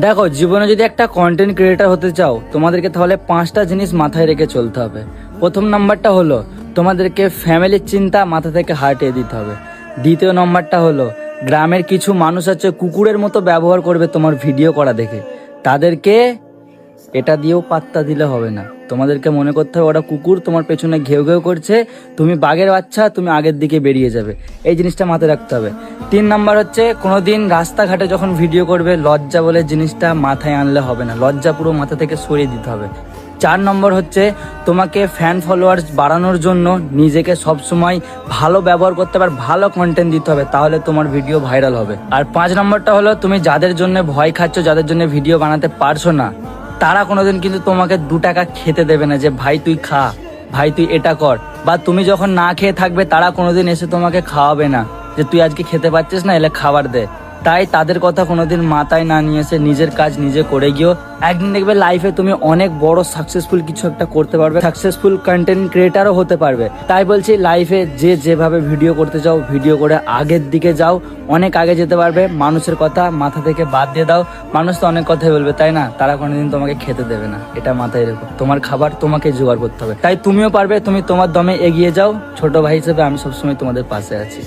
দেখো, জীবনে যদি একটা কন্টেন্ট ক্রিয়েটার হতে চাও, তোমাদেরকে তাহলে 5টা জিনিস মাথায় রেখে চলতে হবে। প্রথম নাম্বারটা হলো তোমাদেরকে ফ্যামিলির চিন্তা মাথা থেকে হাটিয়ে দিতে হবে। দ্বিতীয় নম্বরটা হলো গ্রামের কিছু মানুষ আছে কুকুরের মতো ব্যবহার করবে তোমার ভিডিও করা দেখে, তাদেরকে এটা দিয়েও পাত্তা দিলে হবে না। তোমাদেরকে মনে করতে হবে ওরা কুকুর, তোমার পেছনে ঘেউ ঘেউ করছে, তুমি বাঘের বাচ্চা, তুমি আগের দিকে বেরিয়ে যাবে। এই জিনিসটা মাথায় রাখতে হবে। 3 নাম্বার হচ্ছে কোনোদিন রাস্তাঘাটে যখন ভিডিও করবে লজ্জা বলে জিনিসটা মাথায় আনলে হবে না, লজ্জা পুরো মাথা থেকে সরিয়ে দিতে হবে। 4 নম্বর হচ্ছে তোমাকে ফ্যান ফলোয়ার্স বাড়ানোর জন্য নিজেকে সবসময় ভালো ব্যবহার করতে হবে, ভালো কন্টেন্ট দিতে হবে, তাহলে তোমার ভিডিও ভাইরাল হবে। আর 5 নম্বরটা হলো তুমি যাদের জন্য ভয় খাচ্ছ, যাদের জন্য ভিডিও বানাতে পারছো না, তারা কোনোদিন কিন্তু তোমাকে 2 টাকা খেতে দেবে না যে ভাই তুই খা, ভাই তুই এটা কর। বা তুমি যখন না খেয়ে থাকবে তারা কোনোদিন এসে তোমাকে খাওয়াবে না যে তুই আজকে খেতে পাচ্ছিস না, এলে খাবার দে। তাই তাদের কথা কোনোদিন মাথায় না নিয়ে এসে নিজের কাজ নিজে করে গিয়েও একদিন দেখবে লাইফে তুমি অনেক বড় সাকসেসফুল কিছু একটা করতে পারবে, সাকসেসফুল কন্টেন্ট ক্রিয়েটারও হতে পারবে। তাই বলছি লাইফে যে যেভাবে ভিডিও করতে চাও ভিডিও করে আগের দিকে যাও, অনেক আগে যেতে পারবে। মানুষের কথা মাথা থেকে বাদ দিয়ে দাও। মানুষ তো অনেক কথাই বলবে, তাই না? তারা কোনোদিন তোমাকে খেতে দেবে না, এটা মাথায় রেখো। তোমার খাবার তোমাকে জোগাড় করতে হবে। তাই তুমিও পারবে, তুমি তোমার দমে এগিয়ে যাও। ছোট ভাই হিসেবে আমি সবসময় তোমাদের পাশে আছি।